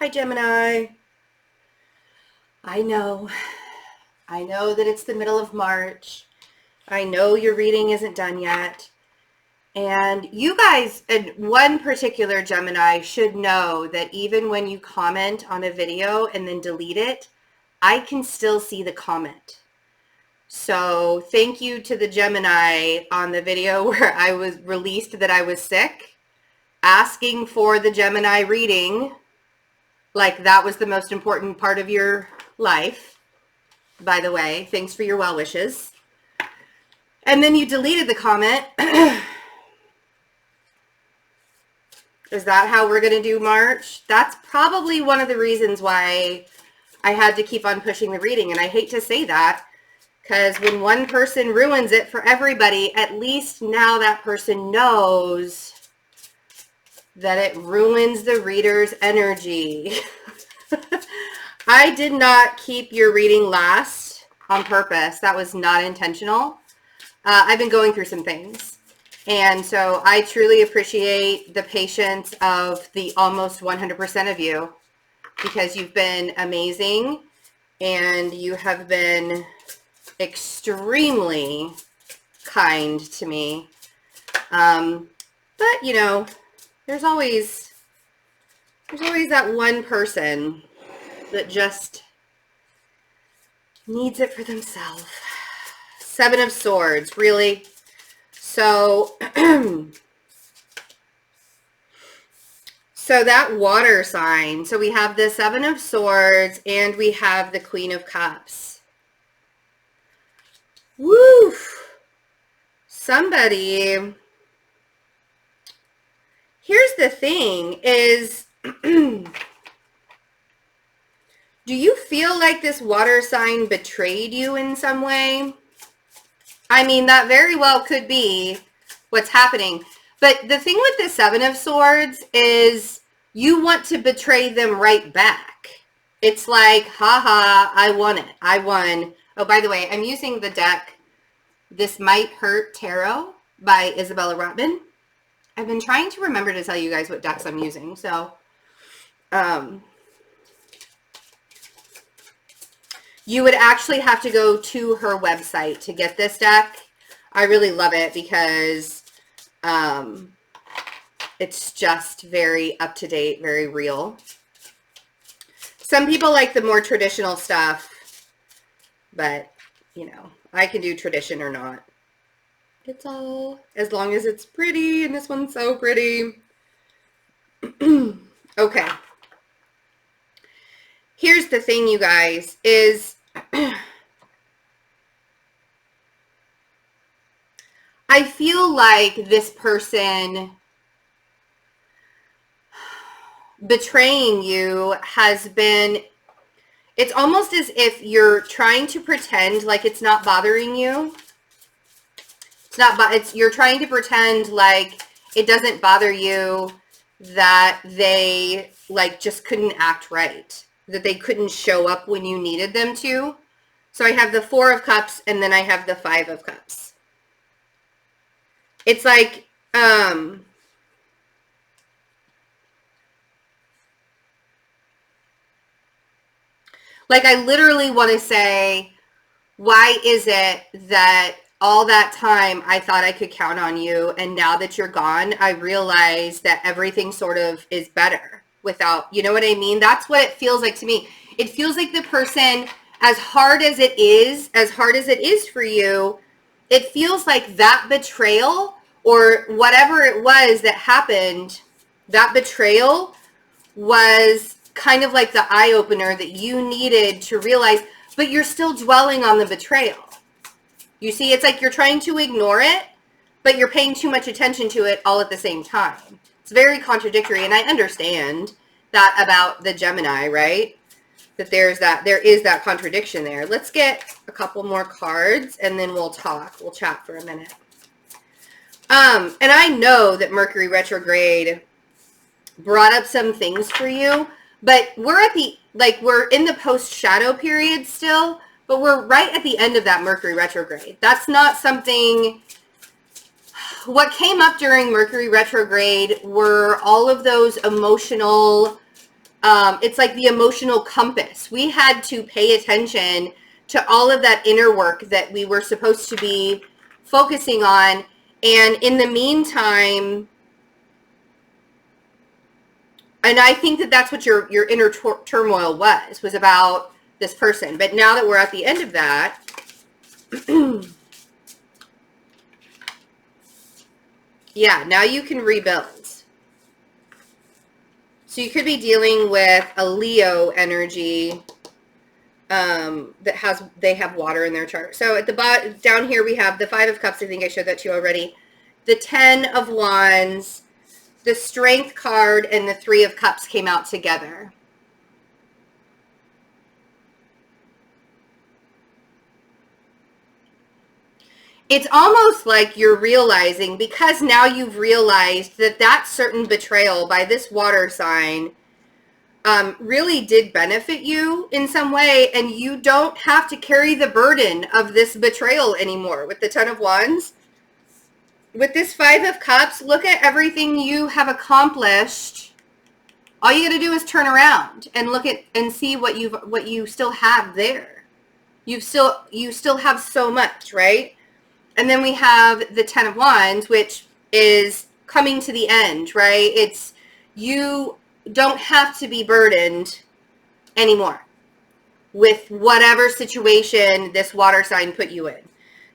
Hi, Gemini. I know that it's the middle of March. I know your reading isn't done yet. And you guys, and one particular Gemini, should know that even when you comment on a video and then delete it, I can still see the comment. So thank you to the Gemini on the video where I was released that I was sick, asking for the Gemini reading. Like that was the most important part of your life, by the way. Thanks for your well wishes. And then you deleted the comment. Is that how we're going to do March? That's probably one of the reasons why I had to keep on pushing the reading. And I hate to say that because when one person ruins it for everybody, at least now that person knows that it ruins the reader's energy. I did not keep your reading last on purpose. That was not intentional. I've been going through some things. And so I truly appreciate the patience of the almost 100% of you because you've been amazing and you have been extremely kind to me. But, you know, there's always that one person that just needs it for themselves. Seven of Swords, really? So, so that water sign. So we have the Seven of Swords and we have the Queen of Cups. Woo! Somebody... Here's the thing is, do you feel like this water sign betrayed you in some way? I mean, that very well could be what's happening. But the thing with the Seven of Swords is you want to betray them right back. It's like, haha, I won it. I won. Oh, by the way, I'm using the deck This Might Hurt Tarot by Isabella Rotman. I've been trying to remember to tell you guys what decks I'm using. So, you would actually have to go to her website to get this deck. I really love it because it's just very up to date, very real. Some people like the more traditional stuff, but, you know, I can do tradition or not. It's all, as long as it's pretty, and this one's so pretty. Okay. Here's the thing, you guys, is I feel like this person betraying you has been, it's almost as if you're trying to pretend like it's not bothering you. You're trying to pretend like it doesn't bother you that they like just couldn't act right, that they couldn't show up when you needed them to. So I have the Four of Cups and then I have the Five of Cups. It's like, like I literally want to say, why is it that all that time I thought I could count on you, and now that you're gone, I realize that everything sort of is better without, you know what I mean? That's what it feels like to me. It feels like the person, as hard as it is for you, it feels like that betrayal or whatever it was that happened, that betrayal was kind of like the eye-opener that you needed to realize, but you're still dwelling on the betrayal. You see, it's like you're trying to ignore it, but you're paying too much attention to it all at the same time. It's very contradictory, and I understand that about the Gemini, right? That there is that contradiction there. Let's get a couple more cards, and then we'll talk. We'll chat for a minute. And I know that Mercury retrograde brought up some things for you, but we're at the, like, we're in the post-shadow period still, but we're right at the end of that Mercury retrograde. That's not something... What came up during Mercury retrograde were all of those emotional It's like the emotional compass. We had to pay attention to all of that inner work that we were supposed to be focusing on. And in the meantime, and I think that that's what your inner turmoil was about this person. But now that we're at the end of that, yeah, now you can rebuild. So you could be dealing with a Leo energy they have water in their chart. So at the bottom, down here, we have the 5 of Cups. I think I showed that to you already. The 10 of Wands, the Strength card, and the 3 of Cups came out together. It's almost like you're realizing, because now you've realized that that certain betrayal by this water sign really did benefit you in some way, and you don't have to carry the burden of this betrayal anymore. With the 10 of Wands, with this 5 of Cups, look at everything you have accomplished. All you got to do is turn around and look at and see what you still have there. You still have so much, right? And then we have the 10 of Wands, which is coming to the end, right? It's you don't have to be burdened anymore with whatever situation this water sign put you in.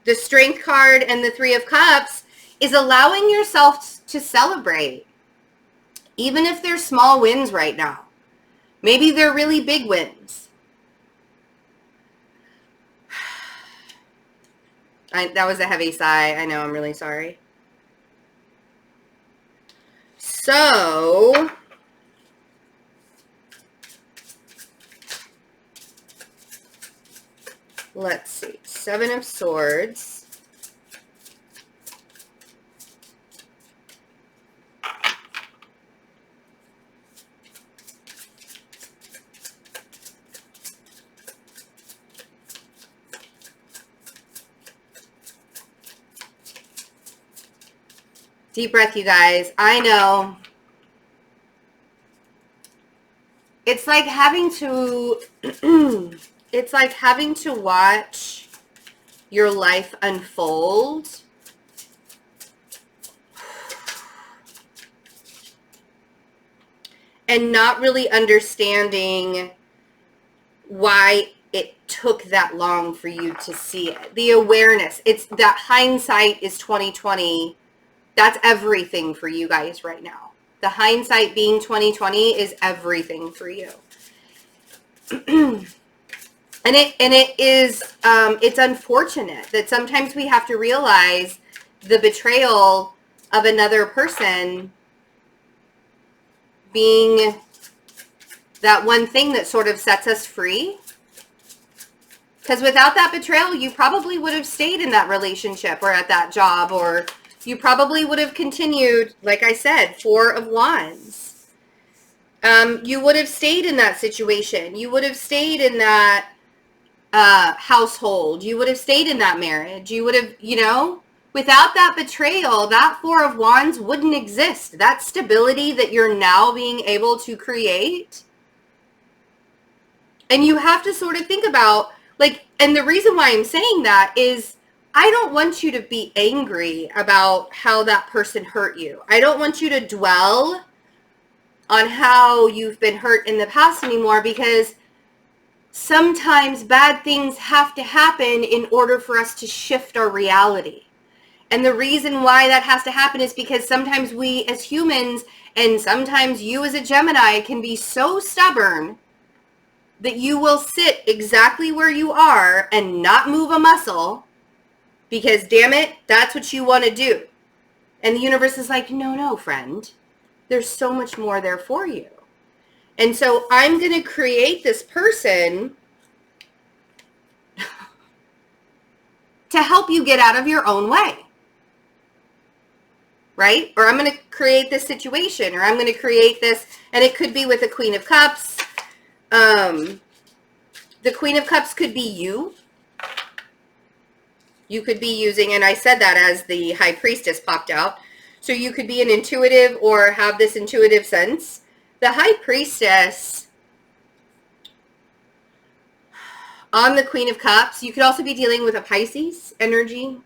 The Strength card and the 3 of Cups is allowing yourself to celebrate, even if they're small wins right now. Maybe they're really big wins. That was a heavy sigh. I know, I'm really sorry. So, let's see. 7 of Swords. Deep breath, you guys. I know. It's like having to it's like having to watch your life unfold and not really understanding why it took that long for you to see it. The awareness. It's that hindsight is 2020. That's everything for you guys right now. The hindsight being 2020 is everything for you. and it is it's unfortunate that sometimes we have to realize the betrayal of another person being that one thing that sort of sets us free. Because without that betrayal, you probably would have stayed in that relationship or at that job, or you probably would have continued, like I said, 4 of Wands. You would have stayed in that situation. You would have stayed in that household. You would have stayed in that marriage. You would have, without that betrayal, that 4 of Wands wouldn't exist. That stability that you're now being able to create. And you have to sort of think about, and the reason why I'm saying that is, I don't want you to be angry about how that person hurt you. I don't want you to dwell on how you've been hurt in the past anymore, because sometimes bad things have to happen in order for us to shift our reality. And the reason why that has to happen is because sometimes we as humans, and sometimes you as a Gemini, can be so stubborn that you will sit exactly where you are and not move a muscle. Because, damn it, that's what you want to do. And the universe is like, no, friend. There's so much more there for you. And so I'm going to create this person to help you get out of your own way. Right? Or I'm going to create this situation. Or I'm going to create this. And it could be with the Queen of Cups. The Queen of Cups could be you. You could be using, and I said that as the High Priestess popped out. So you could be an intuitive or have this intuitive sense. The High Priestess On the Queen of Cups, you could also be dealing with a Pisces energy.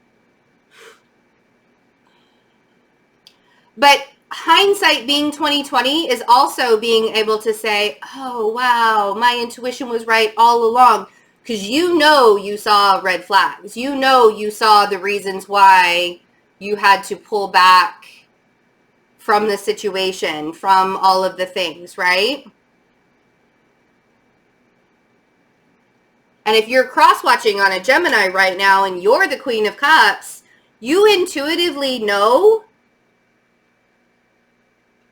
But hindsight being 2020 is also being able to say, oh, wow, my intuition was right all along. Because you know you saw red flags. You know you saw the reasons why you had to pull back from the situation, from all of the things, right? And if you're cross-watching on a Gemini right now and you're the Queen of Cups, you intuitively know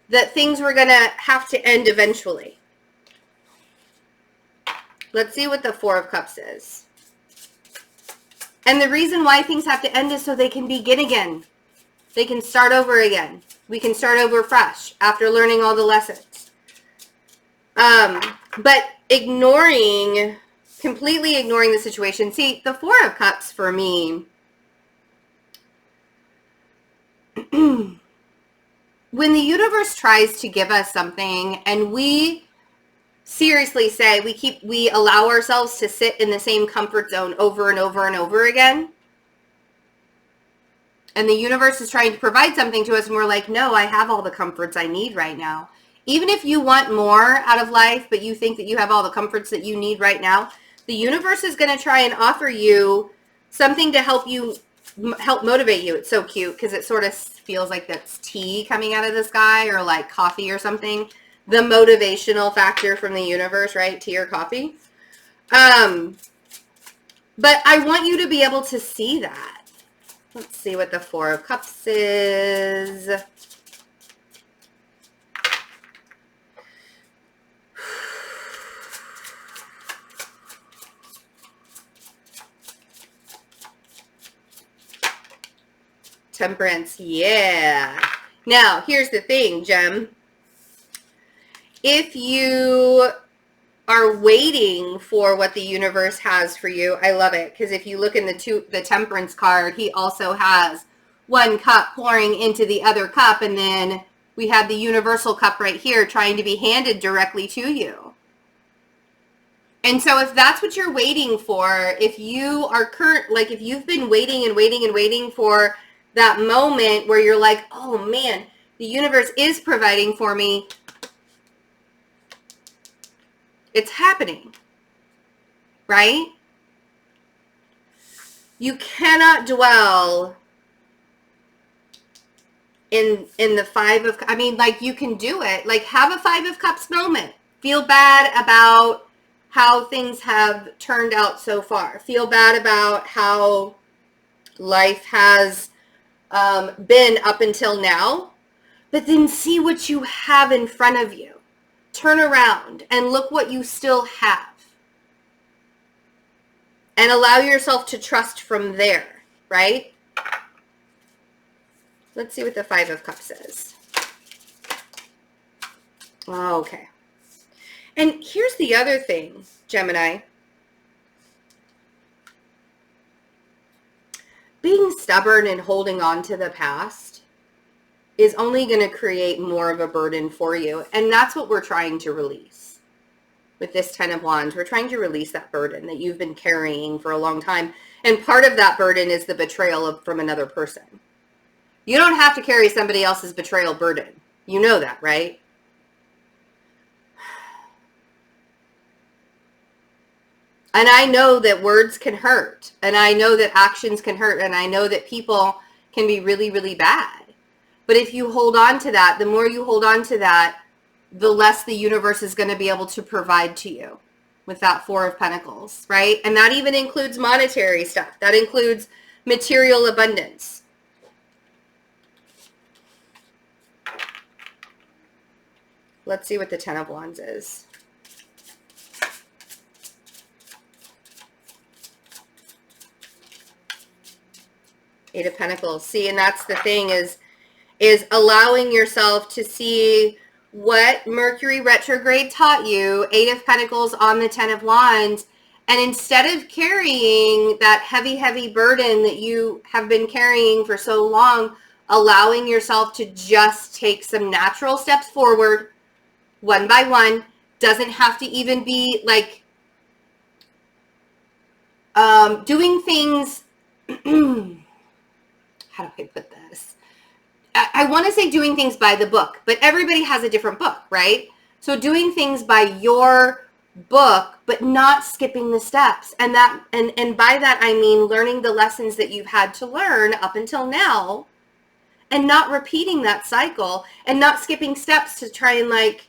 that things were going to have to end eventually. Let's see what the Four of Cups is. And the reason why things have to end is so they can begin again. They can start over again. We can start over fresh after learning all the lessons. But completely ignoring the situation. See, the Four of Cups for me, when the universe tries to give us something and we seriously say we allow ourselves to sit in the same comfort zone over and over and over again, and the universe is trying to provide something to us and we're like, no, I have all the comforts I need right now. Even if you want more out of life, but you think that you have all the comforts that you need right now, the universe is going to try and offer you something to help motivate you. It's so cute because it sort of feels like that's tea coming out of the sky or like coffee or something. The motivational factor from the universe, right? Tea or coffee. But I want you to be able to see that. Let's see what the Four of Cups is. Temperance, yeah. Now, here's the thing, Gem. If you are waiting for what the universe has for you, I love it. Because if you look in the Temperance card, he also has one cup pouring into the other cup. And then we have the Universal cup right here trying to be handed directly to you. And so if that's what you're waiting for, if you are if you've been waiting and waiting and waiting for that moment where you're like, oh man, the universe is providing for me, it's happening, right? You cannot dwell in the Five of, you can do it. Like, have a Five of Cups moment. Feel bad about how things have turned out so far. Feel bad about how life has been up until now. But then see what you have in front of you. Turn around and look what you still have. And allow yourself to trust from there, right? Let's see what the Five of Cups is. Okay. And here's the other thing, Gemini. Being stubborn and holding on to the past is only going to create more of a burden for you. And that's what we're trying to release. With this Ten of Wands, we're trying to release that burden that you've been carrying for a long time. And part of that burden is the betrayal from another person. You don't have to carry somebody else's betrayal burden. You know that, right? And I know that words can hurt. And I know that actions can hurt. And I know that people can be really, really bad. But if you hold on to that, the more you hold on to that, the less the universe is going to be able to provide to you with that Four of Pentacles, right? And that even includes monetary stuff. That includes material abundance. Let's see what the Ten of Wands is. Eight of Pentacles. See, and that's the thing is allowing yourself to see what Mercury retrograde taught you. Eight of Pentacles on the Ten of Wands. And instead of carrying that heavy, heavy burden that you have been carrying for so long, allowing yourself to just take some natural steps forward, one by one. Doesn't have to even be like Doing things, how do I put this? I want to say doing things by the book, but everybody has a different book, right? So doing things by your book, but not skipping the steps. And by that, I mean learning the lessons that you've had to learn up until now and not repeating that cycle and not skipping steps to try and like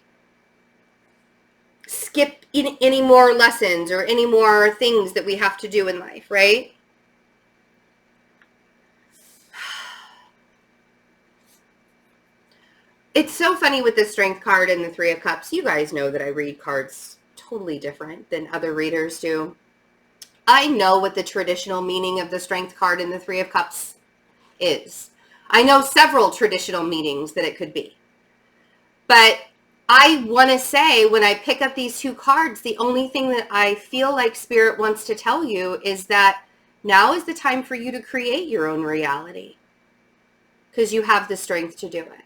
skip any more lessons or any more things that we have to do in life, right? It's so funny with the Strength card and the Three of Cups. You guys know that I read cards totally different than other readers do. I know what the traditional meaning of the Strength card and the Three of Cups is. I know several traditional meanings that it could be. But I want to say when I pick up these two cards, the only thing that I feel like Spirit wants to tell you is that now is the time for you to create your own reality because you have the strength to do it.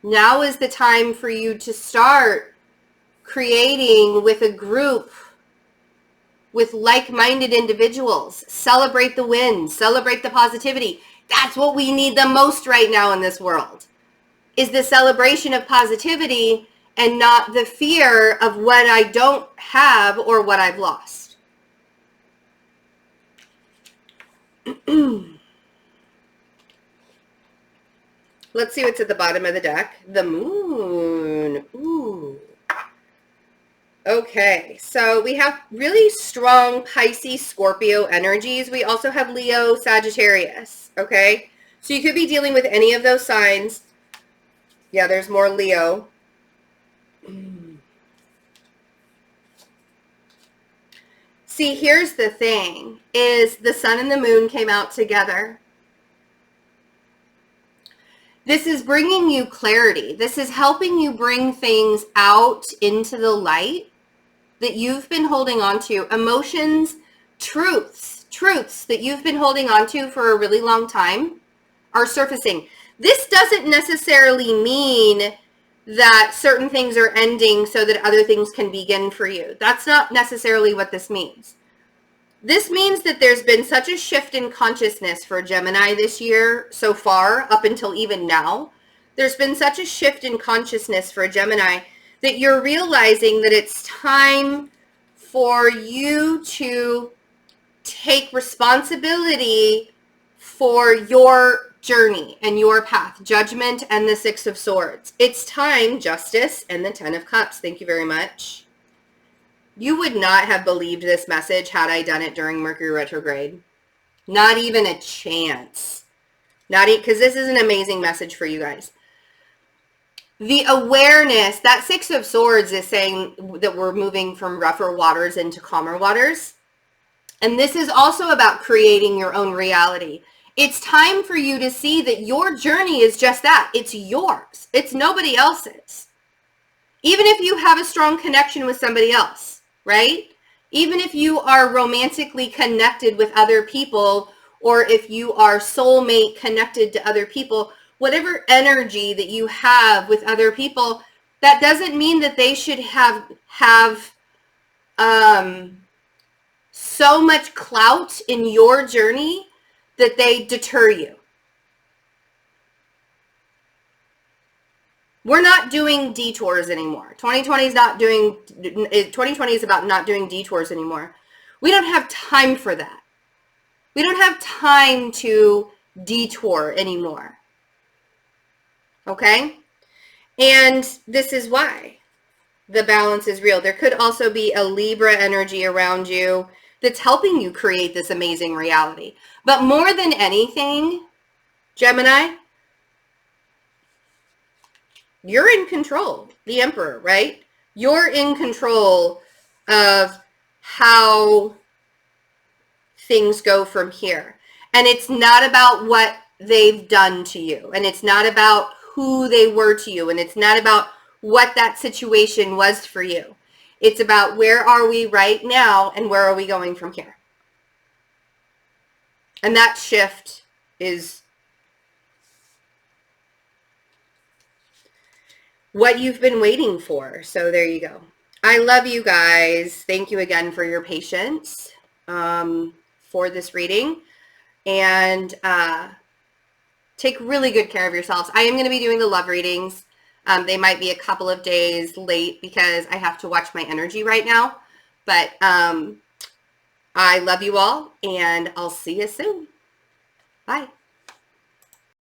Now is the time for you to start creating with a group, with like-minded individuals. Celebrate the wins, celebrate the positivity. That's what we need the most right now in this world, is the celebration of positivity and not the fear of what I don't have or what I've lost. Let's see what's at the bottom of the deck. The moon. Ooh. Okay, so we have really strong Pisces, Scorpio energies. We also have Leo, Sagittarius, okay? So you could be dealing with any of those signs. Yeah, there's more Leo. See, here's the thing, is the sun and the moon came out together. This is bringing you clarity. This is helping you bring things out into the light that you've been holding on to. Emotions, truths that you've been holding on to for a really long time are surfacing. This doesn't necessarily mean that certain things are ending so that other things can begin for you. That's not necessarily what this means. This means that there's been such a shift in consciousness for Gemini this year so far, up until even now. There's been such a shift in consciousness for Gemini that you're realizing that it's time for you to take responsibility for your journey and your path. Judgment and the Six of Swords. It's time, Justice and the Ten of Cups. Thank you very much. You would not have believed this message had I done it during Mercury retrograde. Not even a chance. Because this is an amazing message for you guys. The awareness, that Six of Swords is saying that we're moving from rougher waters into calmer waters. And this is also about creating your own reality. It's time for you to see that your journey is just that. It's yours. It's nobody else's. Even if you have a strong connection with somebody else. Right? Even if you are romantically connected with other people, or if you are soulmate connected to other people, whatever energy that you have with other people, that doesn't mean that they should have so much clout in your journey that they deter you. We're not doing detours anymore. 2020 is about not doing detours anymore. We don't have time for that. We don't have time to detour anymore. Okay? And this is why the balance is real. There could also be a Libra energy around you that's helping you create this amazing reality. But more than anything, Gemini, you're in control, the Emperor, right? You're in control of how things go from here. And it's not about what they've done to you. And it's not about who they were to you. And it's not about what that situation was for you. It's about where are we right now and where are we going from here. And that shift is what you've been waiting for. So there you go. I love you guys. Thank you again for your patience. for this reading. And take really good care of yourselves. I am going to be doing the love readings. They might be a couple of days late because I have to watch my energy right now. But I love you all, and I'll see you soon. Bye.